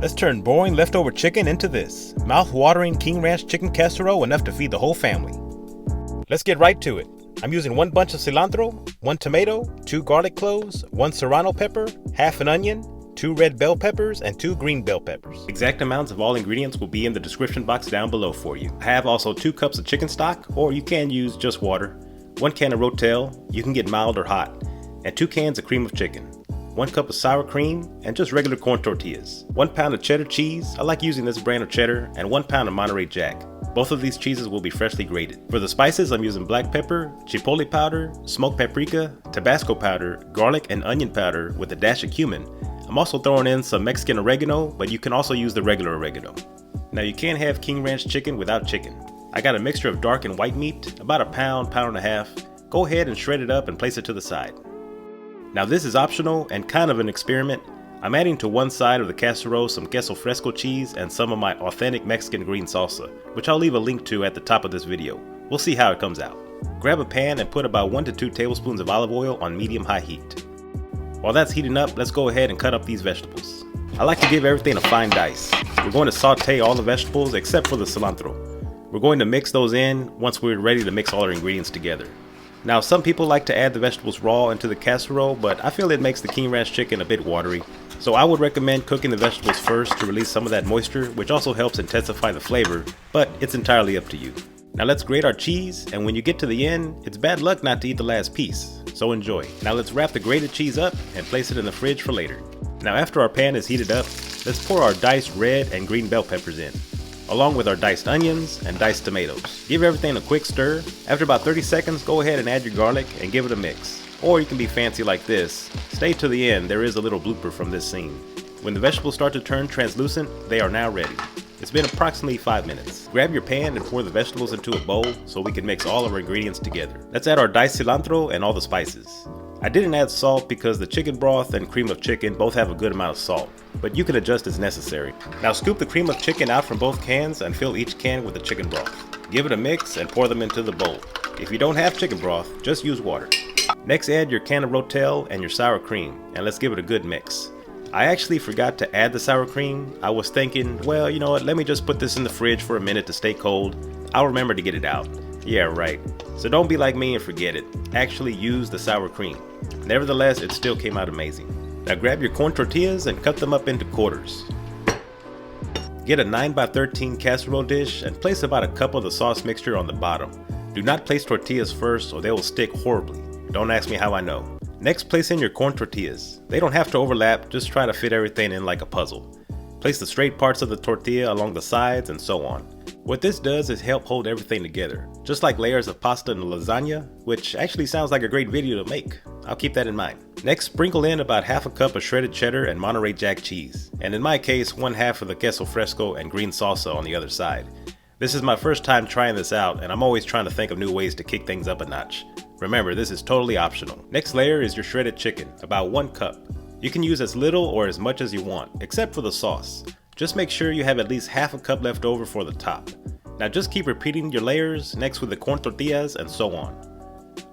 Let's turn boring leftover chicken into this mouth-watering King Ranch chicken casserole, enough to feed the whole family. Let's get right to it. I'm using 1 bunch of cilantro, 1 tomato, 2 garlic cloves, 1 serrano pepper, half an onion, 2 red bell peppers, and 2 green bell peppers. Exact amounts of all ingredients will be in the description box down below for you. I have also 2 cups of chicken stock, or you can use just water, 1 can of Rotel, you can get mild or hot, and 2 cans of cream of chicken, 1 cup of sour cream, and just regular corn tortillas, 1 pound of cheddar cheese, I like using this brand of cheddar, and 1 pound of Monterrey Jack. Both of these cheeses will be freshly grated. For the spices, I'm using black pepper, Chipotle Powder, Smoked Paprika, Tabasco powder, garlic and onion powder with a dash of cumin. I'm also throwing in some Mexican Oregano, but you can also use the regular oregano. Now you can't have King Ranch chicken without chicken. I got a mixture of dark and white meat, about a pound, pound and a half. Go ahead and shred it up and place it to the side. Now this is optional and kind of an experiment. I'm adding to one side of the casserole some queso fresco cheese and some of my authentic Mexican green salsa, which I'll leave a link to at the top of this video. We'll see how it comes out. Grab a pan and put about 1 to 2 tablespoons of olive oil on medium-high heat. While that's heating up, let's go ahead and cut up these vegetables. I like to give everything a fine dice. We're going to saute all the vegetables except for the cilantro. We're going to mix those in once we're ready to mix all our ingredients together. Now some people like to add the vegetables raw into the casserole, but I feel it makes the King Ranch chicken a bit watery. So I would recommend cooking the vegetables first to release some of that moisture, which also helps intensify the flavor, but it's entirely up to you. Now let's grate our cheese, and when you get to the end, it's bad luck not to eat the last piece, so enjoy. Now let's wrap the grated cheese up and place it in the fridge for later. Now after our pan is heated up, let's pour our diced red and green bell peppers in, along with our diced onions and diced tomatoes. Give everything a quick stir. After about 30 seconds, go ahead and add your garlic and give it a mix. Or you can be fancy like this. Stay to the end, there is a little blooper from this scene. When the vegetables start to turn translucent, they are now ready. It's been approximately 5 minutes. Grab your pan and pour the vegetables into a bowl so we can mix all of our ingredients together. Let's add our diced cilantro and all the spices. I didn't add salt because the chicken broth and cream of chicken both have a good amount of salt, but you can adjust as necessary. Now scoop the cream of chicken out from both cans and fill each can with the chicken broth. Give it a mix and pour them into the bowl. If you don't have chicken broth, just use water. Next, add your can of Rotel and your sour cream, and let's give it a good mix. I actually forgot to add the sour cream. I was thinking, well, you know what, let me just put this in the fridge for a minute to stay cold. I'll remember to get it out. Yeah, right. So don't be like me and forget it. Actually use the sour cream. Nevertheless, it still came out amazing. Now grab your corn tortillas and cut them up into quarters. Get a 9x13 casserole dish and place about a cup of the sauce mixture on the bottom. Do not place tortillas first or they will stick horribly. Don't ask me how I know. Next, place in your corn tortillas. They don't have to overlap, just try to fit everything in like a puzzle. Place the straight parts of the tortilla along the sides and so on. What this does is help hold everything together, just like layers of pasta and lasagna, which actually sounds like a great video to make. I'll keep that in mind. Next, sprinkle in about half a cup of shredded cheddar and Monterrey Jack cheese, and in my case, 1/2 of the queso fresco and green salsa on the other side. This is my first time trying this out, and I'm always trying to think of new ways to kick things up a notch. Remember, this is totally optional. Next layer is your shredded chicken, about 1 cup. You can use as little or as much as you want, except for the sauce. Just make sure you have at least half a cup left over for the top. Now just keep repeating your layers, next with the corn tortillas and so on.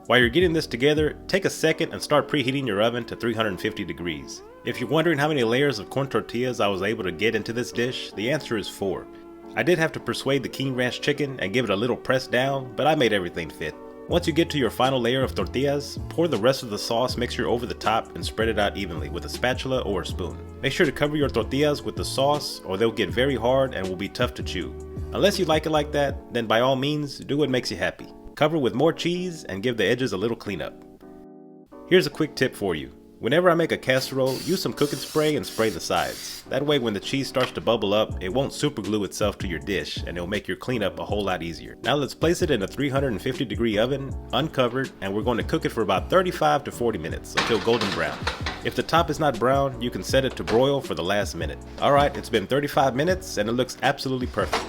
While you're getting this together, take a second and start preheating your oven to 350 degrees. If you're wondering how many layers of corn tortillas I was able to get into this dish, the answer is 4. I did have to persuade the King Ranch chicken and give it a little press down, but I made everything fit. Once you get to your final layer of tortillas, pour the rest of the sauce mixture over the top and spread it out evenly with a spatula or a spoon. Make sure to cover your tortillas with the sauce or they'll get very hard and will be tough to chew. Unless you like it like that, then by all means, do what makes you happy. Cover with more cheese and give the edges a little cleanup. Here's a quick tip for you. Whenever I make a casserole, use some cooking spray and spray the sides. That way when the cheese starts to bubble up, it won't super glue itself to your dish and it'll make your cleanup a whole lot easier. Now let's place it in a 350 degree oven, uncovered, and we're going to cook it for about 35 to 40 minutes until golden brown. If the top is not brown, you can set it to broil for the last minute. Alright, it's been 35 minutes and it looks absolutely perfect.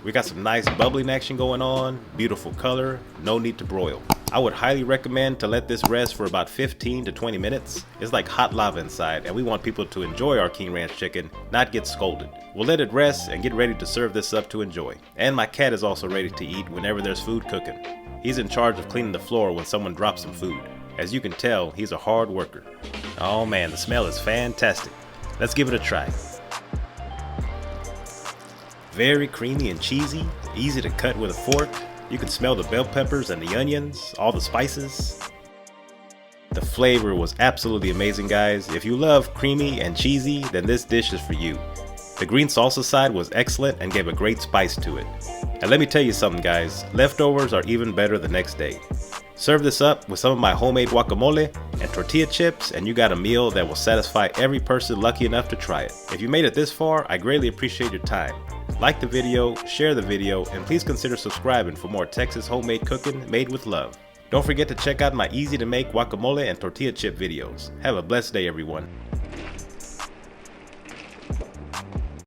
We got some nice bubbling action going on, beautiful color, no need to broil. I would highly recommend to let this rest for about 15 to 20 minutes. It's like hot lava inside and we want people to enjoy our King Ranch chicken, not get scolded. We'll let it rest and get ready to serve this up to enjoy. And my cat is also ready to eat whenever there's food cooking. He's in charge of cleaning the floor when someone drops some food. As you can tell, he's a hard worker. Oh man, the smell is fantastic. Let's give it a try. Very creamy and cheesy, easy to cut with a fork. You can smell the bell peppers and the onions, all the spices. The flavor was absolutely amazing, guys. If you love creamy and cheesy, then this dish is for you. The green salsa side was excellent and gave a great spice to it. And let me tell you something, guys, leftovers are even better the next day. Serve this up with some of my homemade guacamole and tortilla chips, and you got a meal that will satisfy every person lucky enough to try it. If you made it this far, I greatly appreciate your time. Like the video, share the video, and please consider subscribing for more Texas homemade cooking made with love. Don't forget to check out my easy to make guacamole and tortilla chip videos. Have a blessed day, everyone.